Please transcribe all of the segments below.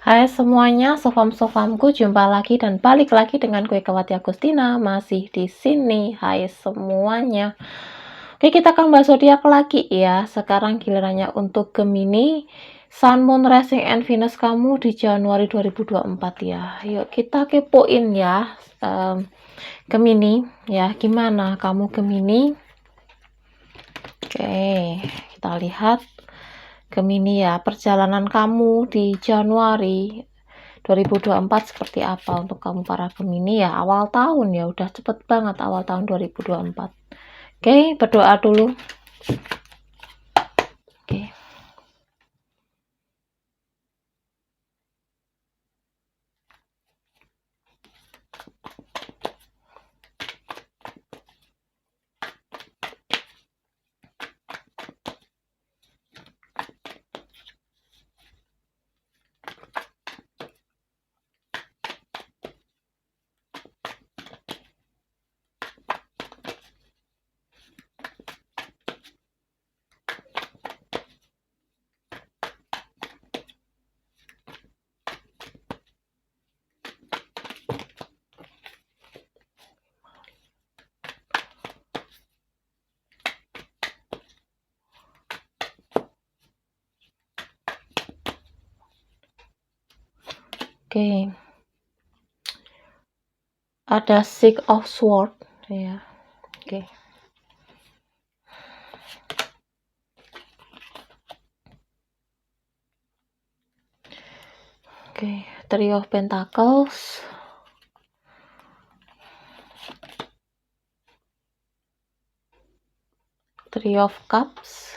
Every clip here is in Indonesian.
Hai semuanya, sofam-sofamku, jumpa lagi dan balik lagi dengan gue Kawati Agustina, masih di sini. Hai semuanya. Oke, kita akan bahas zodiak lagi ya. Sekarang gilirannya untuk Gemini, Sun, Moon, Rising, and Venus kamu di Januari 2024 ya. Yuk kita kepoin ya, Gemini ya. Gimana kamu Gemini? Oke, kita lihat Gemini ya, perjalanan kamu di Januari 2024 seperti apa untuk kamu para Gemini ya. Awal tahun ya, udah cepet banget awal tahun 2024. Oke, berdoa dulu. Oke. Oke. Ada Six of Swords ya. Oke. Oke, Three of Pentacles. Three of Cups.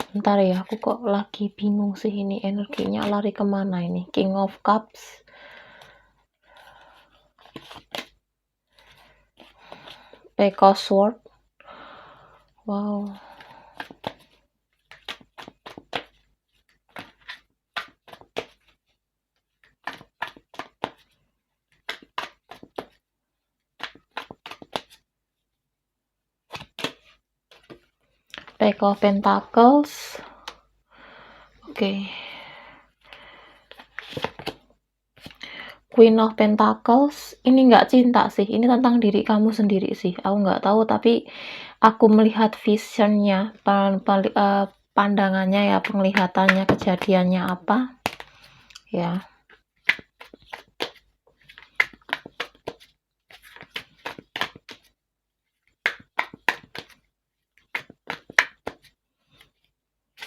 Bentar ya, aku kok lagi bingung sih ini energinya lari kemana ini. King of Cups. Page of Swords. Wow. Page of Pentacles. Oke. Queen of Pentacles. Ini nggak cinta sih, ini tentang diri kamu sendiri sih. Aku nggak tahu, tapi aku melihat visionnya, pandangannya ya, penglihatannya, kejadiannya apa ya.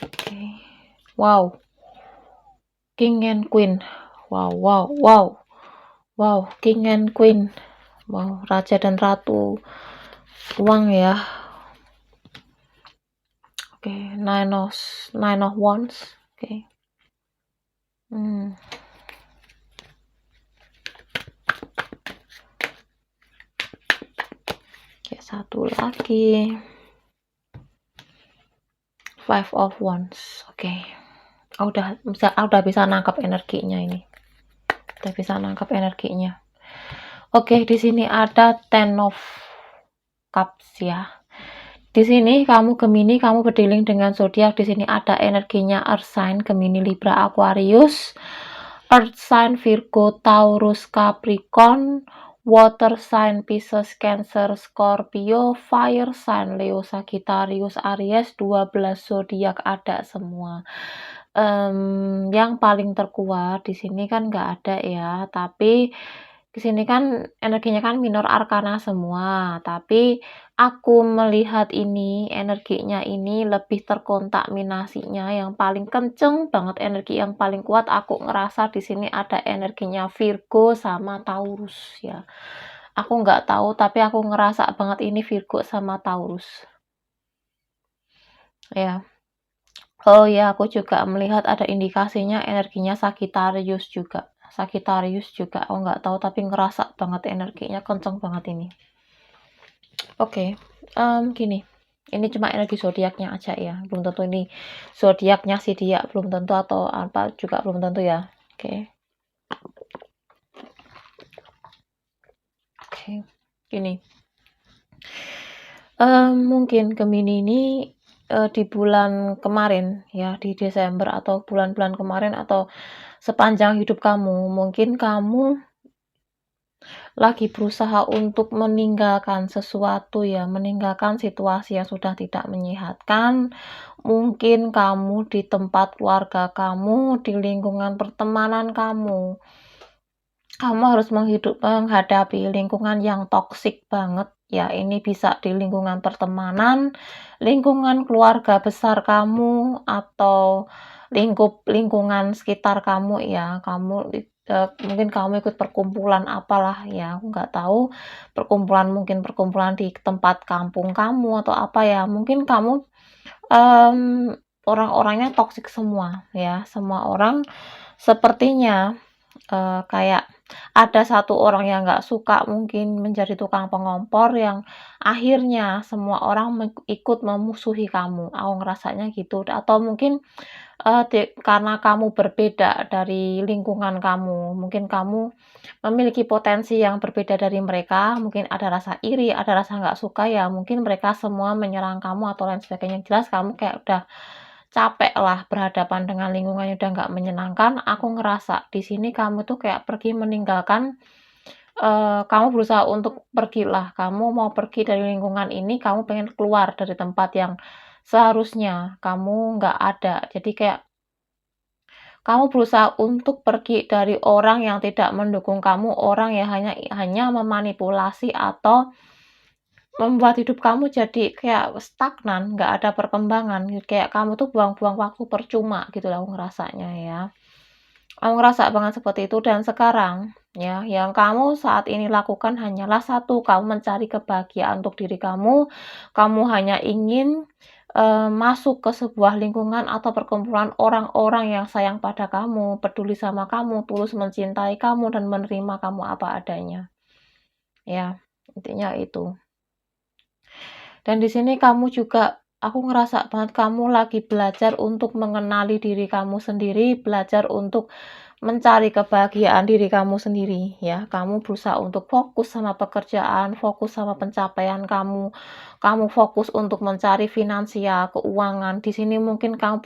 Oke. Wow. King and Queen. Wow, wow, wow. Wow, King and Queen. Wow, Raja dan Ratu uang ya. Oke, Nine of Wands. Oke. Oke, satu lagi. Five of Wands. Oke. Udah bisa nangkap energinya ini. Udah bisa nangkap energinya. Oke, di sini ada Ten of Cups ya. Di sini kamu Gemini, kamu berdealing dengan zodiak. Di sini ada energinya Earth sign, Gemini, Libra, Aquarius, Earth sign, Virgo, Taurus, Capricorn, Water sign, Pisces, Cancer, Scorpio, Fire sign, Leo, Sagittarius, Aries. 12 zodiak ada semua. Yang paling terkuat di sini kan nggak ada ya, tapi di sini kan energinya kan minor arkana semua, tapi aku melihat ini energinya ini lebih terkontaminasinya yang paling kenceng banget, energi yang paling kuat aku ngerasa di sini ada energinya Virgo sama Taurus ya. Aku nggak tahu, tapi aku ngerasa banget ini Virgo sama Taurus ya. Oh ya, aku juga melihat ada indikasinya energinya Sagittarius juga. Aku nggak tahu, tapi ngerasa banget energinya kenceng banget ini. Oke, gini, ini cuma energi zodiaknya aja ya, belum tentu ini zodiaknya si dia, belum tentu, atau apa juga belum tentu ya. Oke. Gini, mungkin Gemini ini, di bulan kemarin ya, di Desember atau bulan-bulan kemarin atau sepanjang hidup kamu, mungkin kamu lagi berusaha untuk meninggalkan sesuatu ya, meninggalkan situasi yang sudah tidak menyehatkan. Mungkin kamu di tempat keluarga kamu, di lingkungan pertemanan kamu. Kamu harus menghadapi lingkungan yang toksik banget ya, ini bisa di lingkungan pertemanan, lingkungan keluarga besar kamu, atau lingkungan sekitar kamu ya. Mungkin kamu ikut perkumpulan apalah ya, aku nggak tahu, mungkin perkumpulan di tempat kampung kamu atau apa ya, mungkin kamu, orang-orangnya toksik semua ya, semua orang sepertinya kayak ada satu orang yang nggak suka mungkin menjadi tukang pengompor yang akhirnya semua orang ikut memusuhi kamu, aku ngerasanya gitu. Atau mungkin, karena kamu berbeda dari lingkungan kamu, mungkin kamu memiliki potensi yang berbeda dari mereka, mungkin ada rasa iri, ada rasa nggak suka ya, mungkin mereka semua menyerang kamu atau lain sebagainya. Jelas kamu kayak udah capek lah berhadapan dengan lingkungan yang udah nggak menyenangkan. Aku ngerasa di sini kamu tuh kayak pergi meninggalkan, kamu berusaha untuk pergilah, kamu mau pergi dari lingkungan ini, kamu pengen keluar dari tempat yang seharusnya kamu nggak ada. Jadi kayak kamu berusaha untuk pergi dari orang yang tidak mendukung kamu, orang yang hanya memanipulasi atau membuat hidup kamu jadi kayak stagnan, nggak ada perkembangan, kayak kamu tuh buang-buang waktu percuma gitu lah aku ngerasanya ya. Aku ngerasa banget seperti itu dan sekarang ya, yang kamu saat ini lakukan hanyalah satu, kamu mencari kebahagiaan untuk diri kamu hanya ingin, masuk ke sebuah lingkungan atau perkumpulan orang-orang yang sayang pada kamu, peduli sama kamu, tulus mencintai kamu dan menerima kamu apa adanya. Ya, intinya itu. Dan di sini kamu juga aku ngerasa banget kamu lagi belajar untuk mengenali diri kamu sendiri, belajar untuk mencari kebahagiaan diri kamu sendiri ya. Kamu berusaha untuk fokus sama pekerjaan, fokus sama pencapaian kamu fokus untuk mencari finansial, keuangan. Di sini mungkin kamu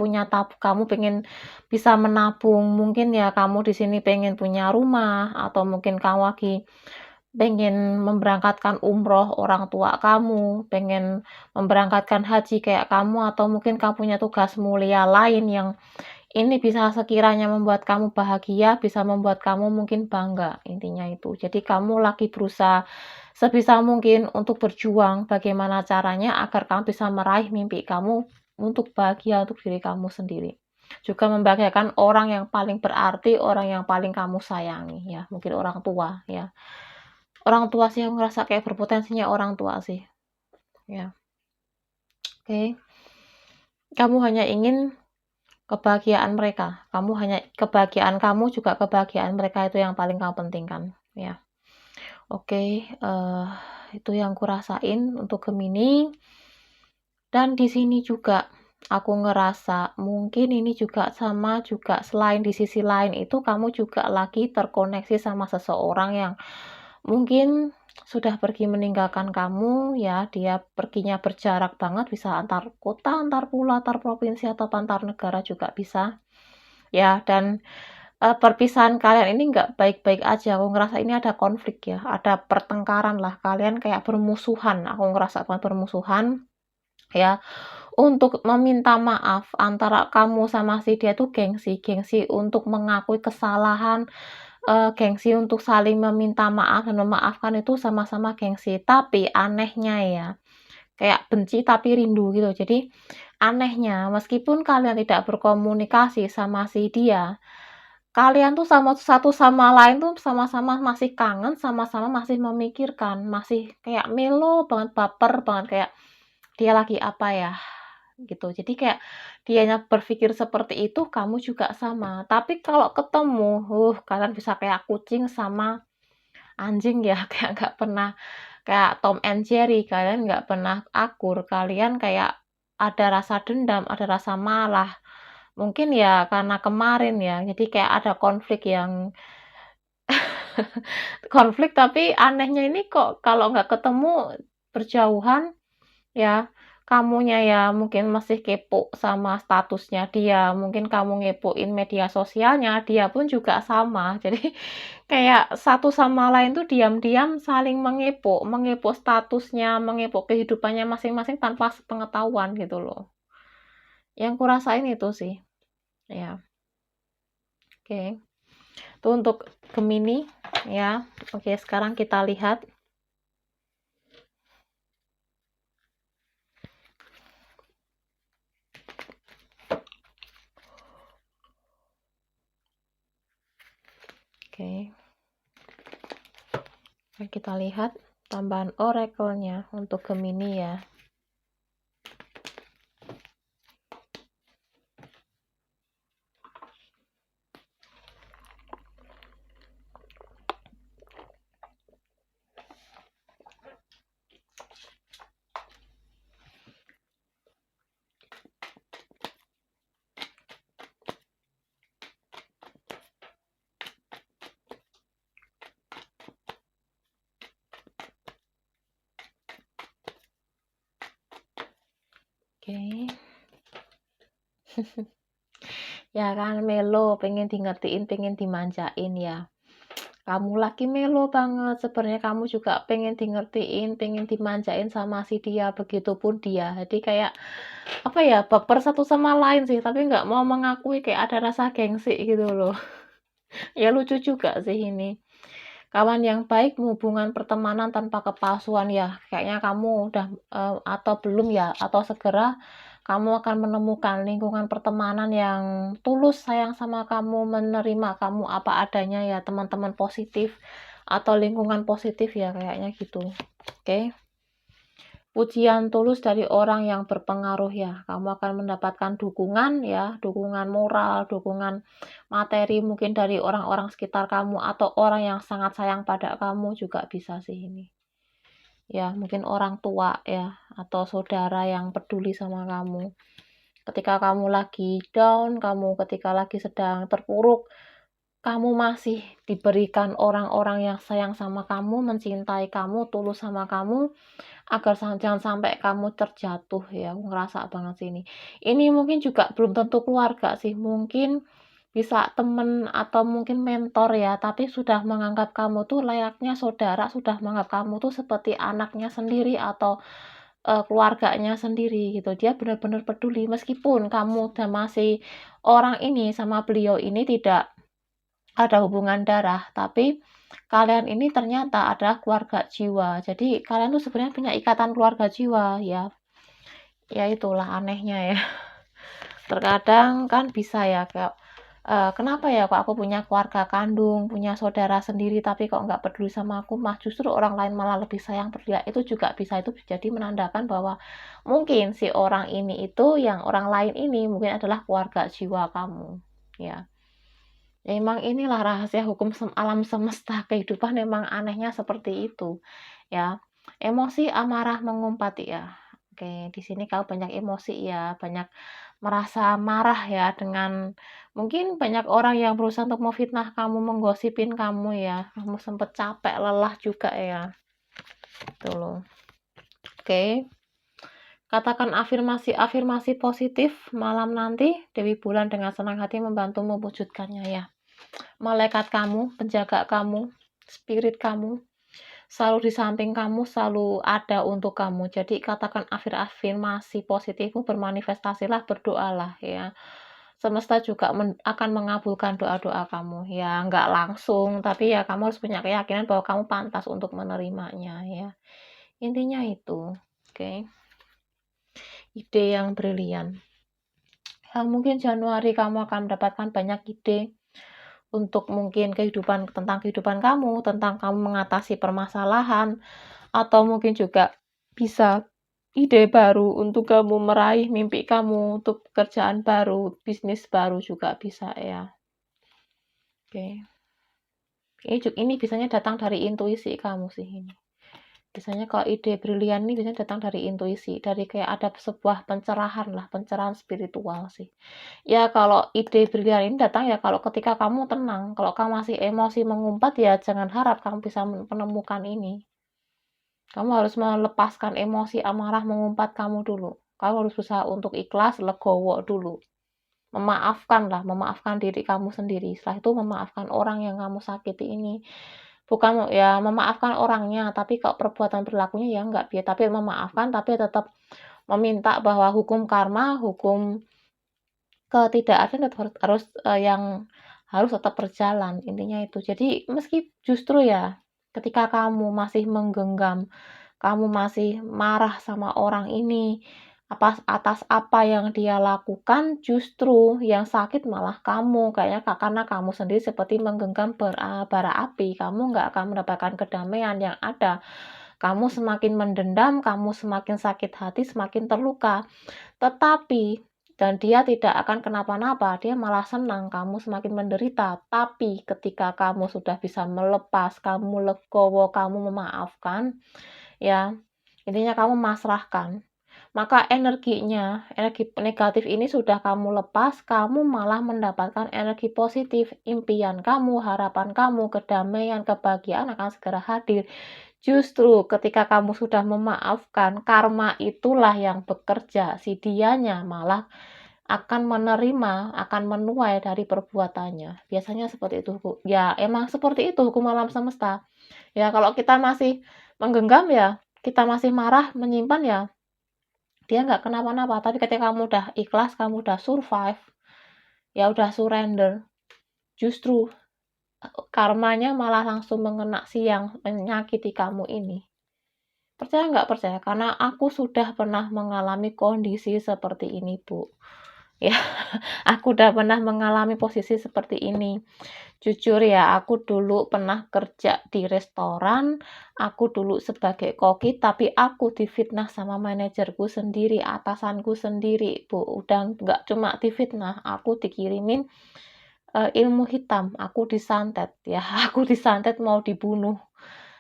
pengen bisa menabung, mungkin ya kamu di sini pengen punya rumah, atau mungkin kamu lagi pengen memberangkatkan umroh orang tua kamu, pengen memberangkatkan haji kayak kamu, atau mungkin kamu punya tugas mulia lain yang ini bisa sekiranya membuat kamu bahagia, bisa membuat kamu mungkin bangga, intinya itu. Jadi kamu lagi berusaha sebisa mungkin untuk berjuang bagaimana caranya agar kamu bisa meraih mimpi kamu untuk bahagia untuk diri kamu sendiri. Juga membahagiakan orang yang paling berarti, orang yang paling kamu sayangi ya, mungkin orang tua ya. Orang tua sih aku ngerasa kayak berpotensinya orang tua sih, ya. Oke. Kamu hanya ingin kebahagiaan mereka, kebahagiaan kamu juga kebahagiaan mereka itu yang paling kamu pentingkan, ya. Oke, itu yang kurasain untuk Gemini. Dan di sini juga aku ngerasa mungkin ini juga sama juga selain di sisi lain itu kamu juga lagi terkoneksi sama seseorang yang mungkin sudah pergi meninggalkan kamu ya, dia perginya berjarak banget, bisa antar kota, antar pulau, antar provinsi, atau antar negara juga bisa. Ya, dan, perpisahan kalian ini nggak baik-baik aja, aku ngerasa ini ada konflik ya, ada pertengkaran lah, kalian kayak bermusuhan, aku ngerasa banget bermusuhan, ya. Untuk meminta maaf antara kamu sama si dia tuh gengsi, gengsi untuk mengakui kesalahan, gengsi untuk saling meminta maaf dan memaafkan itu sama-sama gengsi. Tapi anehnya ya, kayak benci tapi rindu gitu. Jadi anehnya meskipun kalian tidak berkomunikasi sama si dia, kalian tuh satu sama lain tuh sama-sama masih kangen, sama-sama masih memikirkan, masih kayak melo banget, baper banget, kayak, "Dia lagi apa ya?" Gitu. Jadi kayak dianya berpikir seperti itu, kamu juga sama. Tapi kalau ketemu, kalian bisa kayak kucing sama anjing ya, kayak nggak pernah kayak Tom and Jerry, kalian nggak pernah akur, kalian kayak ada rasa dendam, ada rasa malah. Mungkin ya karena kemarin ya, jadi kayak ada konflik yang Konflik tapi anehnya ini kok kalau nggak ketemu berjauhan ya, kamunya ya mungkin masih kepo sama statusnya dia, mungkin kamu ngepoin media sosialnya, dia pun juga sama. Jadi kayak satu sama lain tuh diam-diam saling mengepo, mengepo statusnya, mengepo kehidupannya masing-masing tanpa sepengetahuan gitu loh. Yang kurasain itu sih, ya. Oke. Itu untuk Gemini ya. Oke, sekarang kita lihat. Oke. Kita lihat tambahan oracle-nya untuk Gemini ya. Oke. Ya kan melo, pengen di ngertiin, pengen dimanjain ya. Kamu lagi melo banget, sebenarnya kamu juga pengen di ngertiin, pengen dimanjain sama si dia, begitupun dia. Jadi kayak, apa ya, baper satu sama lain sih, tapi nggak mau mengakui kayak ada rasa gengsi gitu loh. Ya lucu juga sih ini. Kawan yang baik, hubungan pertemanan tanpa kepalsuan ya, kayaknya kamu udah, atau belum ya, atau segera kamu akan menemukan lingkungan pertemanan yang tulus sayang sama kamu, menerima kamu apa adanya ya, teman-teman positif atau lingkungan positif ya, kayaknya gitu. Oke. Pujian tulus dari orang yang berpengaruh ya, kamu akan mendapatkan dukungan ya, dukungan moral, dukungan materi mungkin dari orang-orang sekitar kamu atau orang yang sangat sayang pada kamu juga bisa sih ini. Ya, mungkin orang tua ya, atau saudara yang peduli sama kamu. Ketika kamu lagi down, kamu ketika lagi sedang terpuruk, kamu masih diberikan orang-orang yang sayang sama kamu, mencintai kamu, tulus sama kamu, agar jangan sampai kamu terjatuh ya, aku ngerasa banget sih ini. Ini mungkin juga belum tentu keluarga sih, mungkin bisa temen atau mungkin mentor ya, tapi sudah menganggap kamu tuh layaknya saudara, sudah menganggap kamu tuh seperti anaknya sendiri atau, keluarganya sendiri gitu. Dia benar-benar peduli meskipun kamu dan masih orang ini sama beliau ini tidak ada hubungan darah, tapi kalian ini ternyata adalah keluarga jiwa. Jadi kalian tuh sebenarnya punya ikatan keluarga jiwa ya. Ya itulah anehnya ya. Terkadang kan bisa ya kayak, kenapa ya kok aku punya keluarga kandung, punya saudara sendiri tapi kok nggak peduli sama aku, mah justru orang lain malah lebih sayang peduli. Itu juga bisa, itu jadi menandakan bahwa mungkin si orang ini itu, yang orang lain ini mungkin adalah keluarga jiwa kamu, ya. Ya emang inilah rahasia hukum alam semesta, kehidupan memang anehnya seperti itu, ya. Emosi amarah mengumpat ya. Oke, di sini kamu banyak emosi ya, banyak merasa marah ya dengan mungkin banyak orang yang berusaha untuk memfitnah kamu, menggosipin kamu ya. Kamu sempet capek, lelah juga ya. Itu loh. Oke. Katakan afirmasi-afirmasi positif malam nanti, Dewi Bulan dengan senang hati membantu mewujudkannya ya. Malaikat kamu, penjaga kamu, spirit kamu, selalu di samping kamu, selalu ada untuk kamu. Jadi katakan afirmasi positifmu, bermanifestasilah, berdoalah ya. Semesta juga akan mengabulkan doa-doa kamu. Ya, nggak langsung, tapi ya kamu harus punya keyakinan bahwa kamu pantas untuk menerimanya ya. Intinya itu. Oke. Ide yang brilian. Ya, mungkin Januari kamu akan mendapatkan banyak ide untuk mungkin tentang kehidupan kamu, tentang kamu mengatasi permasalahan, atau mungkin juga bisa ide baru untuk kamu meraih mimpi kamu, untuk pekerjaan baru, bisnis baru juga bisa ya. Oke. Ini bisanya datang dari intuisi kamu sih ini. Biasanya kalau ide brilian ini biasanya datang dari intuisi, dari kayak ada sebuah pencerahan lah, pencerahan spiritual sih. Ya kalau ide brilian ini datang ya kalau ketika kamu tenang, kalau kamu masih emosi mengumpat ya jangan harap kamu bisa menemukan ini. Kamu harus melepaskan emosi amarah mengumpat kamu dulu. Kamu harus berusaha untuk ikhlas, legowo dulu. Memaafkan diri kamu sendiri. Setelah itu memaafkan orang yang kamu sakiti ini. Bukan ya memaafkan orangnya, tapi kalau perbuatan perilakunya ya enggak, tapi memaafkan, tapi tetap meminta bahwa hukum karma, hukum ketidakadilan tetap yang harus tetap berjalan, intinya itu. Jadi meski justru ya, ketika kamu masih menggenggam, kamu masih marah sama orang ini, atas apa yang dia lakukan, justru yang sakit malah kamu, kayaknya karena kamu sendiri seperti menggenggam bara api, kamu nggak akan mendapatkan kedamaian yang ada. Kamu semakin mendendam, kamu semakin sakit hati, semakin terluka. Tetapi dan dia tidak akan kenapa-napa, dia malah senang kamu semakin menderita. Tapi ketika kamu sudah bisa melepas, kamu legowo, kamu memaafkan, ya intinya kamu masrahkan. Maka energi negatif ini sudah kamu lepas, kamu malah mendapatkan energi positif. Impian kamu, harapan kamu, kedamaian, kebahagiaan akan segera hadir. Justru ketika kamu sudah memaafkan, karma itulah yang bekerja. Si dianya malah akan menerima, akan menuai dari perbuatannya. Biasanya seperti itu, Bu. Ya, emang seperti itu hukum alam semesta. Ya, kalau kita masih menggenggam ya, kita masih marah, menyimpan ya, dia nggak kenapa-napa. Tapi ketika kamu udah ikhlas, kamu udah survive, ya udah surrender, justru karmanya malah langsung mengena si yang menyakiti kamu ini. Percaya nggak percaya? Karena aku sudah pernah mengalami kondisi seperti ini, Bu. Ya, aku udah pernah mengalami posisi seperti ini. Jujur ya, aku dulu pernah kerja di restoran, aku dulu sebagai koki, tapi aku difitnah sama manajerku sendiri, atasanku sendiri, Bu. Udah nggak cuma difitnah, aku dikirimin ilmu hitam, aku disantet, ya, aku disantet mau dibunuh.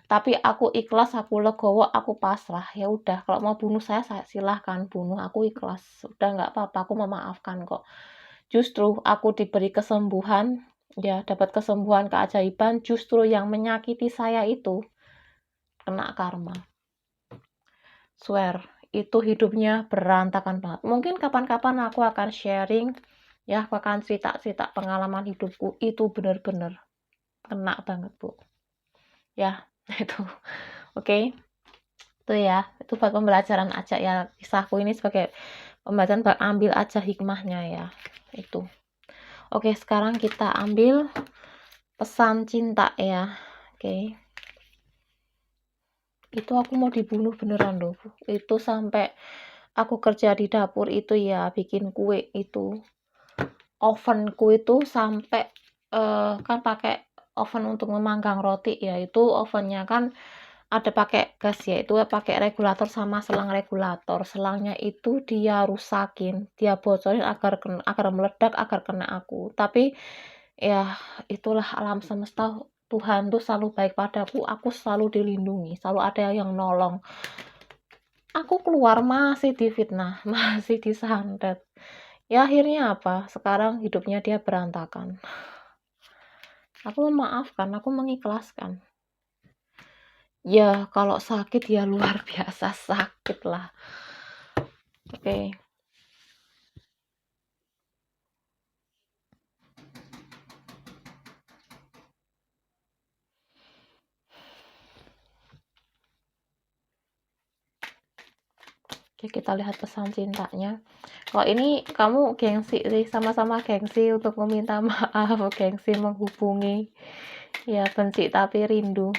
Tapi aku ikhlas, aku legowo, aku pasrah. Ya udah, kalau mau bunuh saya silahkan bunuh, aku ikhlas. Udah nggak apa-apa, aku memaafkan kok. Justru aku diberi kesembuhan, ya dapat kesembuhan keajaiban, justru yang menyakiti saya itu kena karma. Swear, itu hidupnya berantakan banget. Mungkin kapan-kapan aku akan sharing, ya aku akan cerita-cerita pengalaman hidupku, itu bener-bener kena banget, Bu. Ya, itu. Oke. Itu ya, itu buat pembelajaran aja ya. Kisahku ini sebagai pembelajaran, ambil aja hikmahnya ya. Itu. Oke, sekarang kita ambil pesan cinta ya. Oke. Itu aku mau dibunuh beneran loh. Itu sampai aku kerja di dapur itu ya, bikin kue itu. Ovenku itu sampai kan pakai oven untuk memanggang roti ya. Itu ovennya kan ada pakai gas ya, itu pakai regulator sama selang regulator. Selangnya itu dia rusakin, dia bocorin agar meledak, agar kena aku. Tapi ya itulah alam semesta, Tuhan tuh selalu baik padaku, aku selalu dilindungi, selalu ada yang nolong. Aku keluar masih difitnah, masih disantet. Ya akhirnya apa? Sekarang hidupnya dia berantakan. Aku memaafkan, aku mengikhlaskan. Ya, kalau sakit ya luar biasa sakit lah. Oke. Oke, kita lihat pesan cintanya. Kalau ini kamu gengsi sih, sama-sama gengsi untuk meminta maaf, gengsi menghubungi. Ya, benci tapi rindu.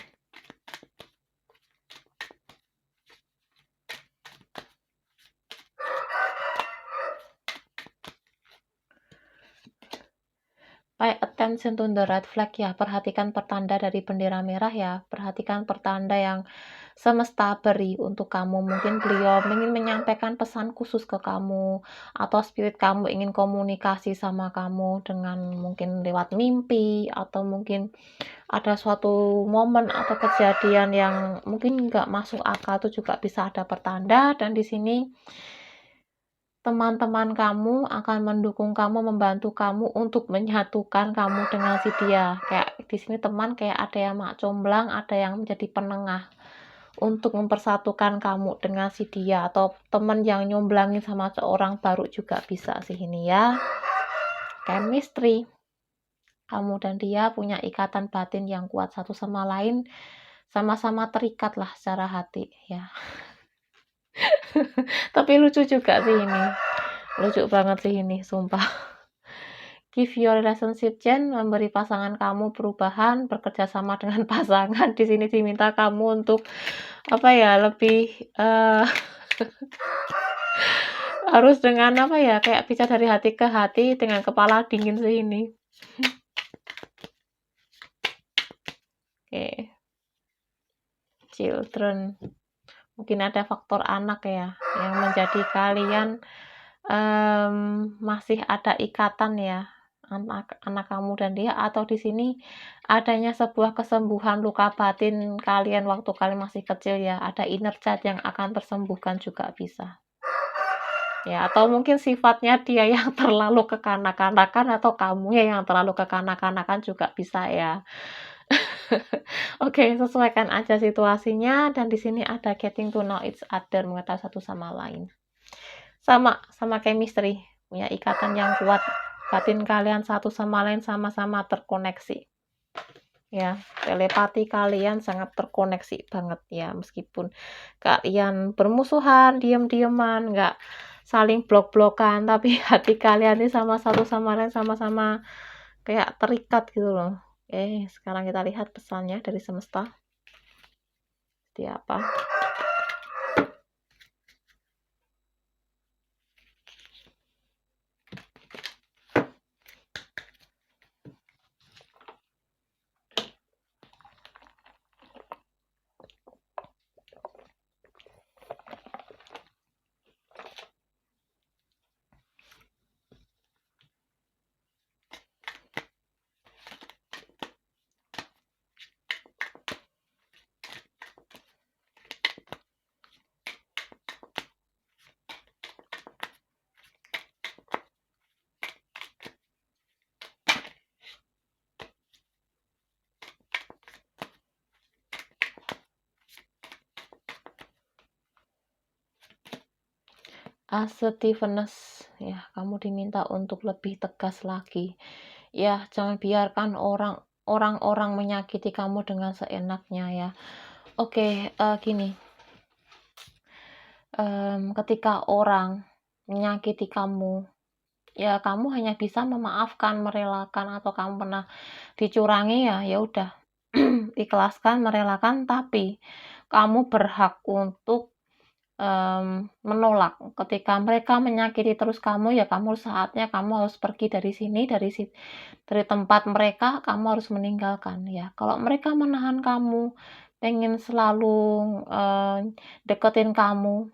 Pay attention to the red flag ya, perhatikan pertanda dari bendera merah ya, perhatikan pertanda yang semesta beri untuk kamu. Mungkin beliau ingin menyampaikan pesan khusus ke kamu, atau spirit kamu ingin komunikasi sama kamu dengan mungkin lewat mimpi, atau mungkin ada suatu momen atau kejadian yang mungkin nggak masuk akal, itu juga bisa ada pertanda. Dan di sini teman-teman kamu akan mendukung kamu, membantu kamu untuk menyatukan kamu dengan si dia. Kayak di sini teman kayak ada yang mak comblang, ada yang menjadi penengah untuk mempersatukan kamu dengan si dia, atau teman yang nyomblangin sama seorang baru juga bisa sih ini ya. Chemistry. Kamu dan dia punya ikatan batin yang kuat satu sama lain, sama-sama terikat lah secara hati ya. Tapi lucu juga sih ini. Lucu banget sih ini, sumpah. Give your relationship chance, memberi pasangan kamu perubahan, bekerja sama dengan pasangan. Di sini diminta kamu untuk apa ya, lebih harus dengan apa ya, kayak bicara dari hati ke hati dengan kepala dingin sih ini. Oke. Children. Mungkin ada faktor anak ya, yang menjadi kalian masih ada ikatan ya, anak kamu dan dia, atau di sini adanya sebuah kesembuhan luka batin kalian waktu kalian masih kecil ya, ada inner child yang akan tersembuhkan juga bisa. Ya, atau mungkin sifatnya dia yang terlalu kekanak-kanakan, atau kamu yang terlalu kekanak-kanakan juga bisa ya. Oke, sesuaikan aja situasinya. Dan di sini ada getting to know each other, mengetahui satu sama lain. Sama chemistry, punya ikatan yang kuat. Batin kalian satu sama lain sama-sama terkoneksi. Ya, telepati kalian sangat terkoneksi banget ya, meskipun kalian bermusuhan, diem-dieman, nggak saling blok-blokan, tapi hati kalian ini sama satu sama lain, sama-sama kayak terikat gitu loh. Oke, sekarang kita lihat pesannya dari semesta. Seperti apa? Assertiveness ya, kamu diminta untuk lebih tegas lagi ya, jangan biarkan orang-orang menyakiti kamu dengan seenaknya ya. Oke, gini, ketika orang menyakiti kamu ya, kamu hanya bisa memaafkan, merelakan, atau kamu pernah dicurangi ya, ya udah ikhlaskan, merelakan, tapi kamu berhak untuk menolak. Ketika mereka menyakiti terus kamu, ya kamu saatnya kamu harus pergi dari sini, dari tempat mereka, kamu harus meninggalkan ya. Kalau mereka menahan kamu, pengen selalu deketin kamu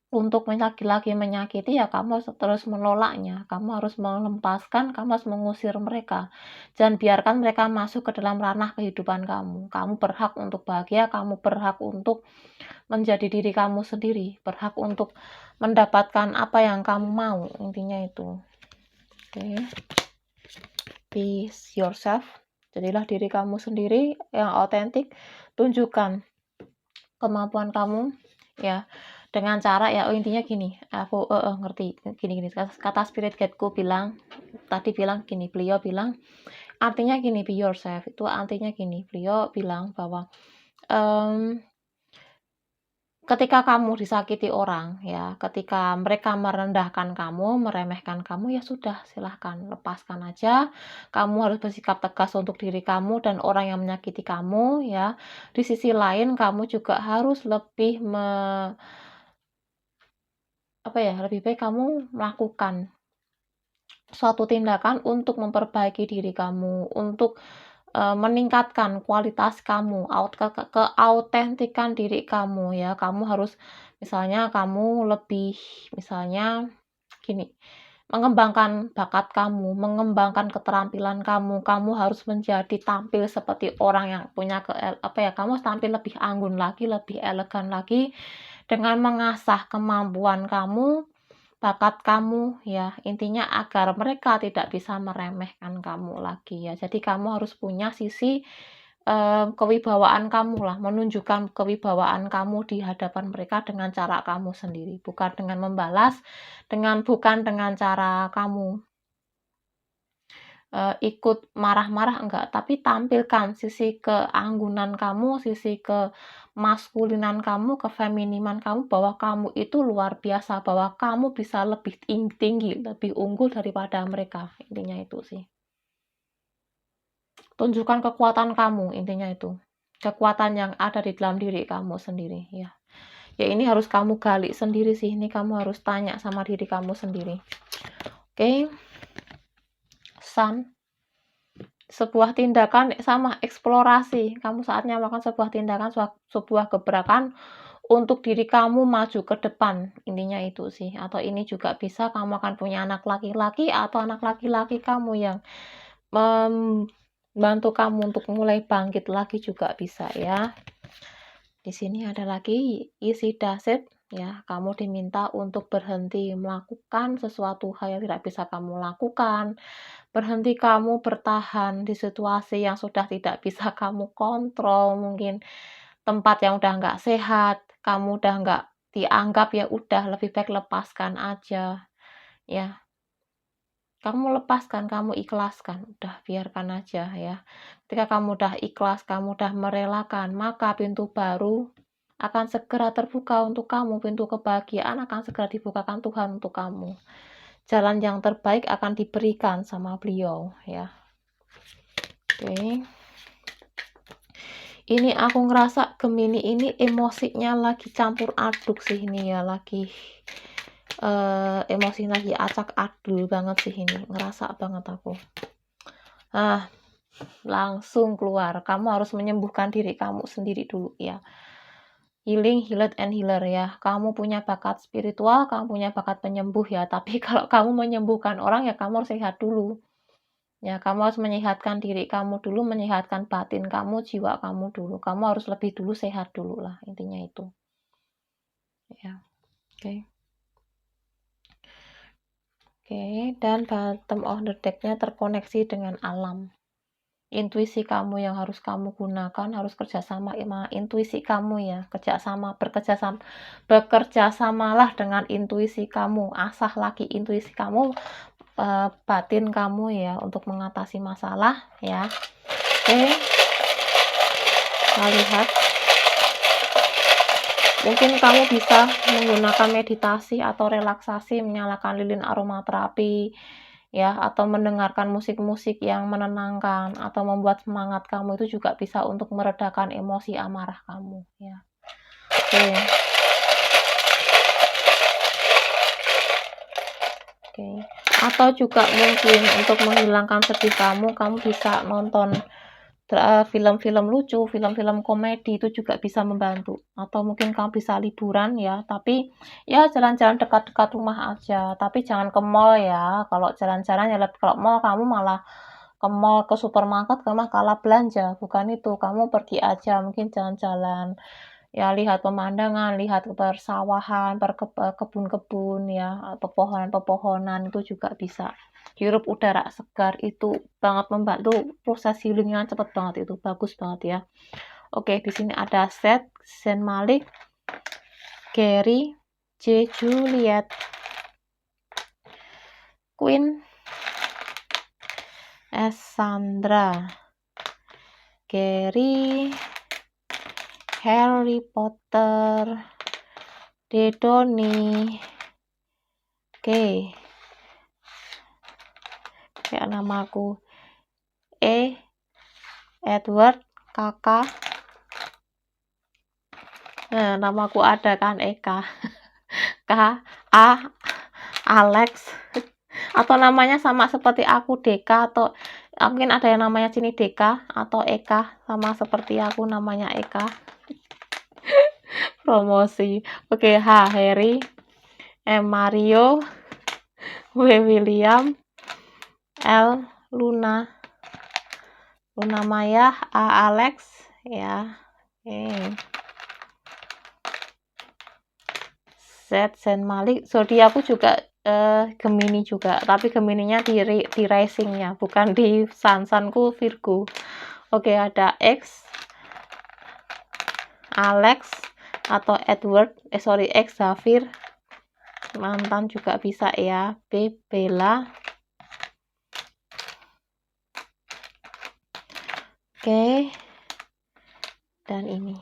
untuk lagi-lagi menyakiti, ya kamu harus terus menolaknya, kamu harus melepaskan, kamu harus mengusir mereka. Jangan biarkan mereka masuk ke dalam ranah kehidupan kamu. Kamu berhak untuk bahagia, kamu berhak untuk menjadi diri kamu sendiri, berhak untuk mendapatkan apa yang kamu mau, intinya itu. Oke. Be yourself, jadilah diri kamu sendiri yang otentik, tunjukkan kemampuan kamu ya, dengan cara ya, intinya gini, aku ngerti, gini, kata spirit guideku bilang, beliau bilang, artinya gini, be yourself, itu artinya gini, beliau bilang bahwa, ketika kamu disakiti orang ya, ketika mereka merendahkan kamu, meremehkan kamu, ya sudah, silahkan lepaskan aja. Kamu harus bersikap tegas untuk diri kamu dan orang yang menyakiti kamu ya. Di sisi lain kamu juga harus lebih lebih baik kamu melakukan suatu tindakan untuk memperbaiki diri kamu, untuk meningkatkan kualitas kamu, keautentikan diri kamu ya. Kamu harus misalnya kamu lebih misalnya gini, mengembangkan bakat kamu, mengembangkan keterampilan kamu. Kamu harus menjadi tampil seperti orang yang punya kamu harus tampil lebih anggun lagi, lebih elegan lagi dengan mengasah kemampuan kamu, bakat kamu ya. Intinya agar mereka tidak bisa meremehkan kamu lagi ya. Jadi kamu harus punya sisi kewibawaan kamu lah, menunjukkan kewibawaan kamu di hadapan mereka dengan cara kamu sendiri, bukan dengan membalas, bukan dengan cara kamu ikut marah-marah, enggak, tapi tampilkan sisi keanggunan kamu, sisi kemaskulinan kamu, kefeminiman kamu, bahwa kamu itu luar biasa, bahwa kamu bisa lebih tinggi, lebih unggul daripada mereka, intinya itu sih. Tunjukkan kekuatan kamu, intinya itu. Kekuatan yang ada di dalam diri kamu sendiri, ya. Ya ini harus kamu gali sendiri sih, ini kamu harus tanya sama diri kamu sendiri. Oke. Sun. Sebuah tindakan sama eksplorasi. Kamu saatnya melakukan sebuah tindakan, sebuah gebrakan untuk diri kamu maju ke depan. Intinya itu sih. Atau ini juga bisa kamu akan punya anak laki-laki atau anak laki-laki kamu yang membantu kamu untuk mulai bangkit lagi juga bisa ya. Di sini ada lagi isi daset ya, kamu diminta untuk berhenti melakukan sesuatu hal yang tidak bisa kamu lakukan. Berhenti kamu bertahan di situasi yang sudah tidak bisa kamu kontrol, mungkin tempat yang udah nggak sehat, kamu udah nggak dianggap, ya udah lebih baik lepaskan aja ya. Kamu lepaskan, kamu ikhlaskan, udah biarkan aja ya. Ketika kamu udah ikhlas, kamu udah merelakan, maka pintu baru akan segera terbuka untuk kamu, pintu kebahagiaan akan segera dibukakan Tuhan untuk kamu. Jalan yang terbaik akan diberikan sama beliau ya. Oke. Ini aku ngerasa Gemini ini emosinya lagi campur aduk sih ini ya, lagi emosi lagi acak adul banget sih ini, ngerasa banget aku. Langsung keluar, kamu harus menyembuhkan diri kamu sendiri dulu ya. Healing, healed, and healer ya. Kamu punya bakat spiritual, kamu punya bakat penyembuh ya. Tapi kalau kamu menyembuhkan orang ya kamu harus sehat dulu. Ya, kamu harus menyehatkan diri kamu dulu, menyehatkan batin kamu, jiwa kamu dulu. Kamu harus lebih dulu sehat dulu lah, intinya itu. Ya, oke. Oke, dan bottom of the deck-nya terkoneksi dengan alam. Intuisi kamu yang harus kamu gunakan, harus kerjasama sama intuisi kamu ya, bekerjasamalah dengan intuisi kamu, asah lagi intuisi kamu, batin kamu ya, untuk mengatasi masalah ya. Oke, kita lihat. Mungkin kamu bisa menggunakan meditasi atau relaksasi, menyalakan lilin aromaterapi ya, atau mendengarkan musik-musik yang menenangkan atau membuat semangat kamu, itu juga bisa untuk meredakan emosi amarah kamu ya. Oke. Oke. Atau juga mungkin untuk menghilangkan sedih kamu bisa nonton film-film lucu, film-film komedi, itu juga bisa membantu. Atau mungkin kamu bisa liburan ya, tapi ya jalan-jalan dekat-dekat rumah aja, tapi jangan ke mall ya. Kalau jalan-jalan ya, kalau mall kamu malah ke mall, ke supermarket, kamu kalah belanja, bukan itu. Kamu pergi aja, mungkin jalan-jalan ya, lihat pemandangan, lihat persawahan, kebun-kebun ya, pepohonan-pepohonan, itu juga bisa. Hirup udara segar itu banget membantu proses healingnya, cepet banget, itu bagus banget ya. Oke, di sini ada Seth, Zayn Malik, Gary, J. Juliet, Queen, S. Sandra, Gary, Harry Potter, Dedoni. Oke. Kayak namaku Edward, kakak. Nah, namaku ada kan Eka. K A Alex. Atau namanya sama seperti aku, Deka, atau mungkin ada yang namanya sini Deka atau Eka, sama seperti aku namanya Eka. Promosi. Oke, H Harry, M Mario, W William, L Luna, Luna Maya, A Alex, ya. Oke. Z Zen Malik, zodiakku juga Gemini juga, tapi Gemininya di risingnya, bukan di Sansanku Virgo. Oke, ada X, Alex atau Edward, X Zafir, mantan juga bisa ya. B Bella. Oke, dan ini.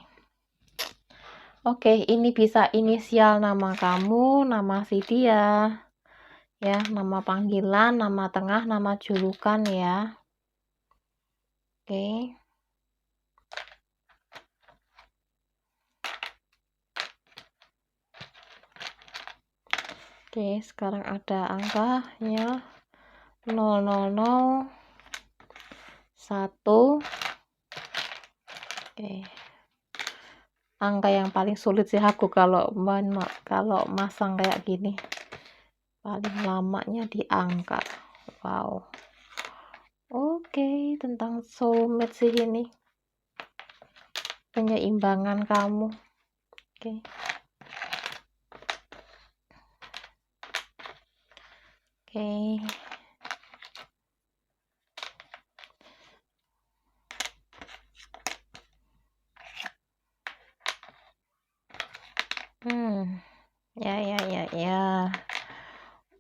Oke, ini bisa inisial nama kamu, nama si dia, ya, nama panggilan, nama tengah, nama julukan ya. Oke. Oke, sekarang ada angkanya 000 1. Oke. Angka yang paling sulit sih aku kalau masang kayak gini. Paling lamanya di angka. Wow. Oke, tentang soulmate sih ini. Penyeimbangan kamu. Oke. Oke. Ya.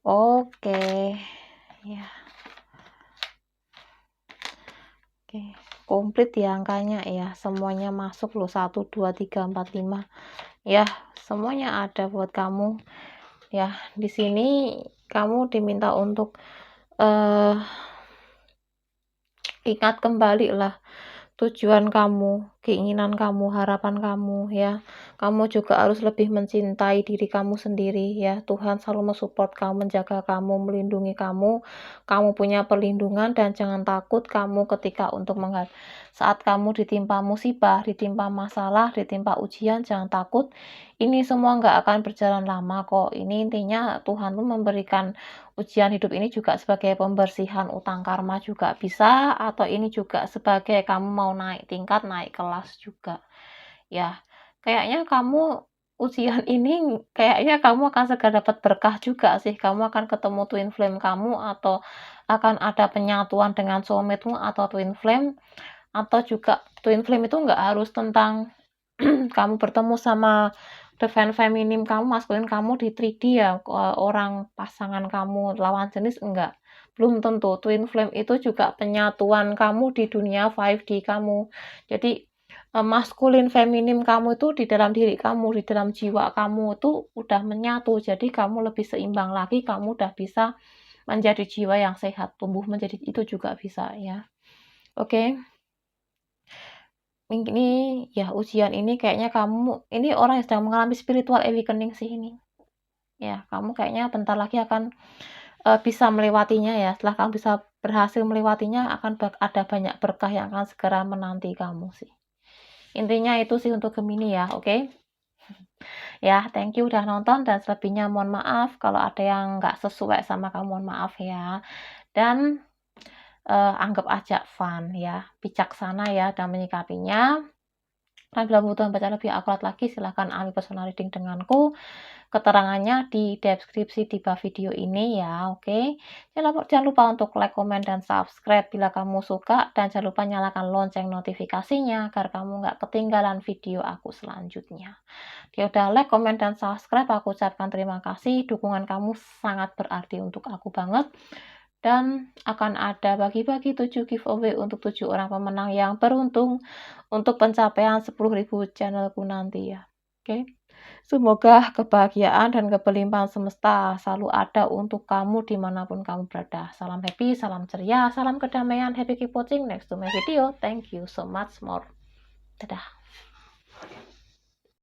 Oke. Ya. Oke, komplit ya angkanya ya. Semuanya masuk loh. 1 2 3 4 5. Ya, semuanya ada buat kamu. Ya, di sini kamu diminta untuk ingat kembali lah tujuan kamu, keinginan kamu, harapan kamu ya. Kamu juga harus lebih mencintai diri kamu sendiri ya. Tuhan selalu mensupport kamu, menjaga kamu, melindungi kamu. Kamu punya perlindungan dan jangan takut kamu ketika untuk saat kamu ditimpa musibah, ditimpa masalah, ditimpa ujian, jangan takut. Ini semua nggak akan berjalan lama kok. Ini intinya Tuhan tuh memberikan ujian hidup ini juga sebagai pembersihan utang karma juga bisa, atau ini juga sebagai kamu mau naik tingkat, naik kelas juga. Ya, kayaknya kamu ujian ini kayaknya kamu akan segera dapat berkah juga sih. Kamu akan ketemu twin flame kamu, atau akan ada penyatuan dengan soulmate-mu atau twin flame, atau juga twin flame itu nggak harus tentang kamu bertemu sama divine feminine kamu, maskulin kamu di 3D ya, orang pasangan kamu lawan jenis enggak. Belum tentu. Twin flame itu juga penyatuan kamu di dunia 5D kamu. Jadi maskulin feminim kamu itu di dalam diri kamu, di dalam jiwa kamu itu udah menyatu. Jadi kamu lebih seimbang lagi, kamu udah bisa menjadi jiwa yang sehat, tumbuh menjadi itu juga bisa ya. Oke. Ini ya, ujian ini kayaknya kamu ini orang yang sedang mengalami spiritual awakening sih ini. Ya, kamu kayaknya bentar lagi akan bisa melewatinya ya. Setelah kamu bisa berhasil melewatinya, akan ada banyak berkah yang akan segera menanti kamu sih. Intinya itu sih untuk Gemini ya, oke? Ya, thank you udah nonton, dan selebihnya mohon maaf kalau ada yang nggak sesuai sama kamu, mohon maaf ya. Dan anggap aja fun ya, bijaksana ya dalam menyikapinya. Bila butuh baca lebih akurat lagi, silahkan ambil personal reading denganku. Keterangannya di deskripsi di bawah video ini ya, oke? Jangan lupa untuk like, komen, dan subscribe bila kamu suka. Dan jangan lupa nyalakan lonceng notifikasinya agar kamu nggak ketinggalan video aku selanjutnya. Dia udah like, komen, dan subscribe, aku ucapkan terima kasih. Dukungan kamu sangat berarti untuk aku banget. Dan akan ada bagi-bagi 7 giveaway untuk 7 orang pemenang yang beruntung untuk pencapaian 10.000 channelku nanti ya. Oke. Semoga kebahagiaan dan kelimpahan semesta selalu ada untuk kamu dimanapun kamu berada. Salam happy, salam ceria, salam kedamaian. Happy keep watching. Next to my video. Thank you so much more. Dadah.